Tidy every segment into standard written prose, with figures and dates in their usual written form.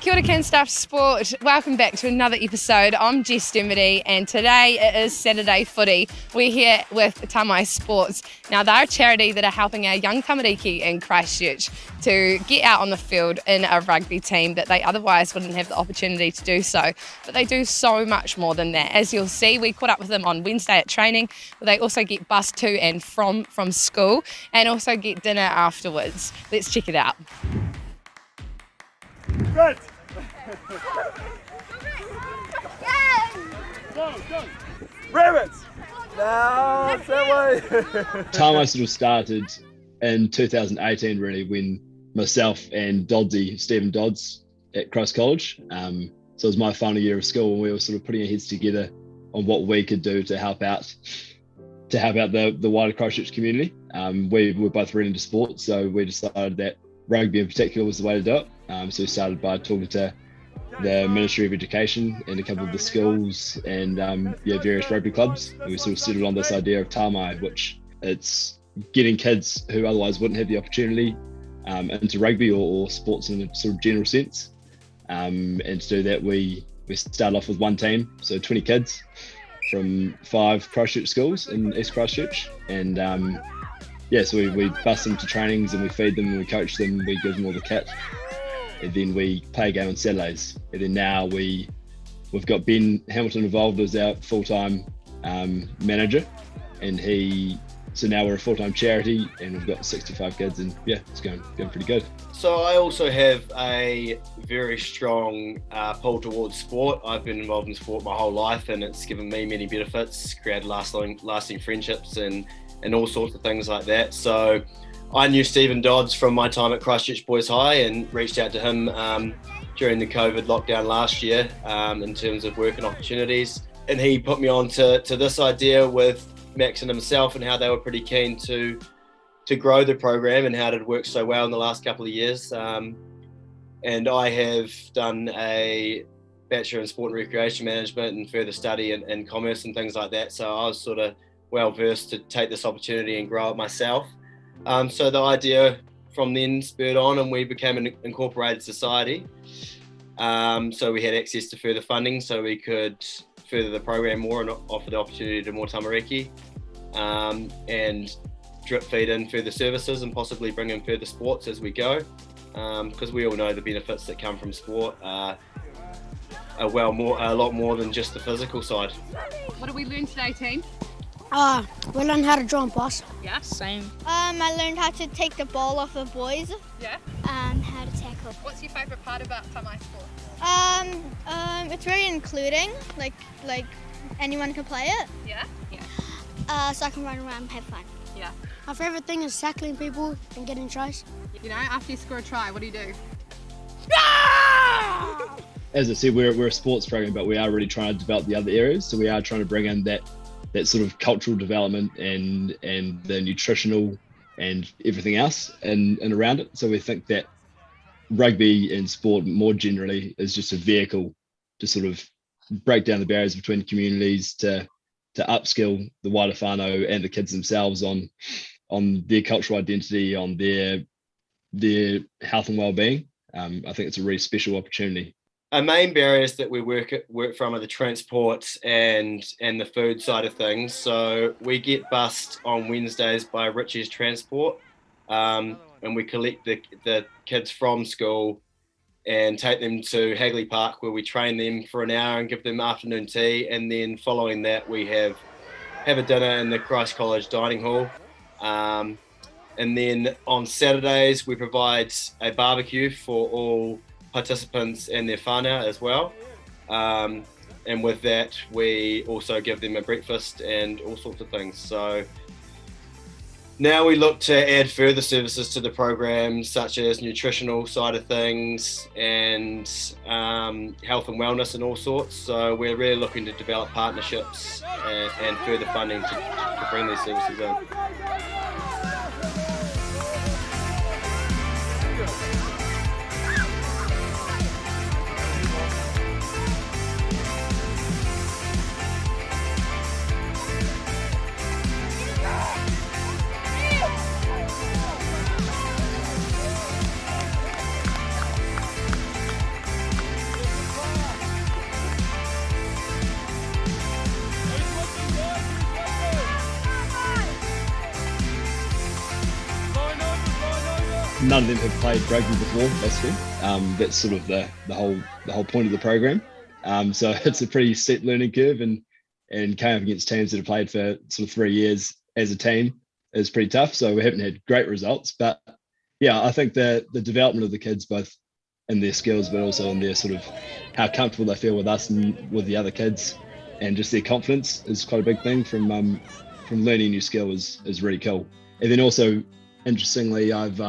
Kia ora Canstaff Sport, welcome back to another episode. I'm Jess Dermody and today it is Saturday footy. We're here with Tamai Sports. Now they're a charity that are helping our young tamariki in Christchurch to get out on the field in a rugby team that they otherwise wouldn't have the opportunity to do so. But they do so much more than that. As you'll see, we caught up with them on Wednesday at training, where they also get bussed to and from school and also get dinner afterwards. Let's check it out. Good. Go. Rabbits. No, it's that way. Tamai sort of started in 2018 really, when myself and Stephen Dodds at Christ College. So it was my final year of school and we were sort of putting our heads together on what we could do to help out the wider Christchurch community. We were both really into sports, so we decided that rugby in particular was the way to do it. So we started by talking to the Ministry of Education and a couple of the schools and various rugby clubs. And we sort of settled on this idea of Tamai, which it's getting kids who otherwise wouldn't have the opportunity into rugby or sports in a sort of general sense. And to do that, we started off with one team, so 20 kids from 5 Christchurch schools in East Christchurch. And so we bus them to trainings and we feed them and we coach them, we give them all the kit. And then we play a game on Saturdays. And then now we've got Ben Hamilton involved as our full-time manager. And so now we're a full-time charity and we've got 65 kids and it's going pretty good. So I also have a very strong pull towards sport. I've been involved in sport my whole life and it's given me many benefits, created lasting friendships and all sorts of things like that. So I knew Stephen Dodds from my time at Christchurch Boys High and reached out to him during the COVID lockdown last year in terms of work and opportunities. And he put me on to this idea with Max and himself and how they were pretty keen to grow the program and how it had worked so well in the last couple of years. And I have done a Bachelor in Sport and Recreation Management and further study in commerce and things like that. So I was sort of well versed to take this opportunity and grow it myself. So the idea from then spurred on and we became an incorporated society. So we had access to further funding so we could further the program more and offer the opportunity to more tamariki and drip feed in further services and possibly bring in further sports as we go. Because we all know the benefits that come from sport are a lot more than just the physical side. What did we learn today, team? We learned how to draw and pass. Yeah, same. I learned how to take the ball off the boys. Yeah. How to tackle. What's your favourite part about Tamai Sport? It's very including. Like anyone can play it. Yeah. So I can run around and have fun. Yeah. My favourite thing is tackling people and getting tries. You know, after you score a try, what do you do? As I said, we're a sports program, but we are really trying to develop the other areas. So we are trying to bring in that sort of cultural development and the nutritional and everything else and around it. So we think that rugby and sport more generally is just a vehicle to sort of break down the barriers between communities, to upskill the wider whānau and the kids themselves on their cultural identity, on their health and well-being. I think it's a really special opportunity. Our main barriers that we work from are the transport and the food side of things. So we get bussed on Wednesdays by Richie's Transport, and we collect the kids from school and take them to Hagley Park where we train them for an hour and give them afternoon tea. And then following that, we have a dinner in the Christ College dining hall. And then on Saturdays, we provide a barbecue for all participants and their whānau as well. And with that, we also give them a breakfast and all sorts of things. So now we look to add further services to the program, such as nutritional side of things and health and wellness and all sorts. So we're really looking to develop partnerships and further funding to bring these services in. none of them have played rugby before, basically. That's sort of the whole point of the program. So it's a pretty steep learning curve, and coming up against teams that have played for sort of 3 years as a team is pretty tough. So we haven't had great results, but yeah, I think the development of the kids, both in their skills, but also in their sort of how comfortable they feel with us and with the other kids, and just their confidence is quite a big thing from learning a new skill is really cool. And then also, interestingly, I've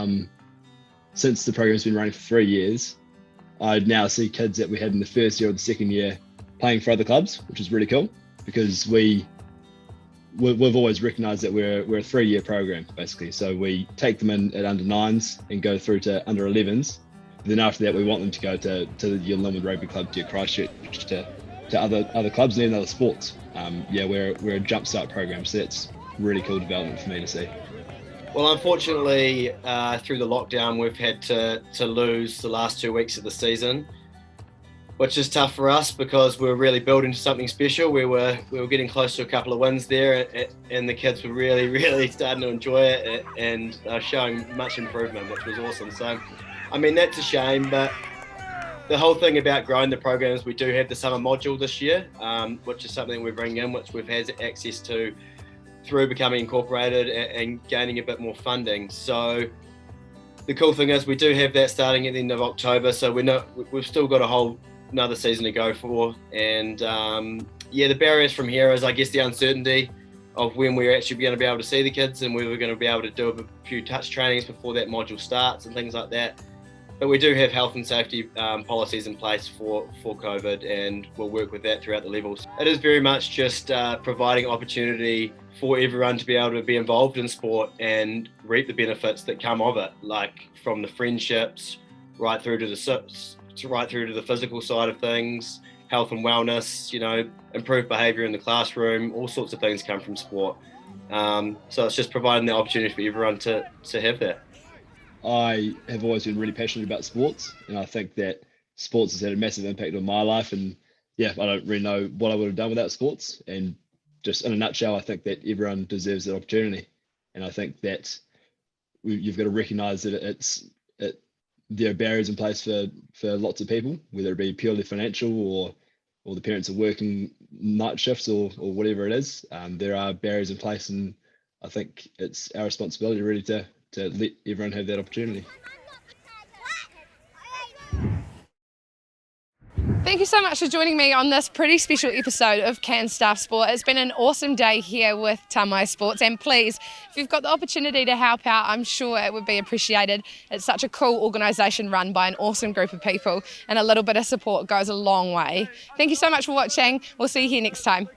since the program's been running for 3 years, I now see kids that we had in the first year or the second year playing for other clubs, which is really cool, because we've always recognised that we're a 3-year program, basically. So we take them in at under 9s and go through to under 11s. Then after that, we want them to go to your Linwood Rugby Club, to your Christchurch, to other clubs and other sports. We're a jumpstart program, so that's really cool development for me to see. Well, unfortunately, through the lockdown, we've had to lose the last 2 weeks of the season, which is tough for us because we're really building to something special. We were getting close to a couple of wins there, and the kids were really, really starting to enjoy it and showing much improvement, which was awesome. So, I mean, that's a shame, but the whole thing about growing the program is we do have the summer module this year, which is something we bring in, which we've had access to through becoming incorporated and gaining a bit more funding. So the cool thing is we do have that starting at the end of October, so we've still got another season to go for. And the barriers from here is, I guess, the uncertainty of when we're actually going to be able to see the kids, and we were going to be able to do a few touch trainings before that module starts and things like that. But we do have health and safety policies in place for COVID, and we'll work with that throughout the levels. It is very much just providing opportunity for everyone to be able to be involved in sport and reap the benefits that come of it, like from the friendships right through to the physical side of things, health and wellness, improved behaviour in the classroom. All sorts of things come from sport. So it's just providing the opportunity for everyone to have that. I have always been really passionate about sports, and I think that sports has had a massive impact on my life. And I don't really know what I would have done without sports. And just in a nutshell, I think that everyone deserves that opportunity. And I think that you've got to recognise that there are barriers in place for lots of people, whether it be purely financial or the parents are working night shifts or whatever it is. There are barriers in place, and I think it's our responsibility really to let everyone have that opportunity. Thank you so much for joining me on this pretty special episode of Canstaff Sport. It's been an awesome day here with Tamai Sports, and please, if you've got the opportunity to help out, I'm sure it would be appreciated. It's such a cool organisation run by an awesome group of people, and a little bit of support goes a long way. Thank you so much for watching. We'll see you here next time.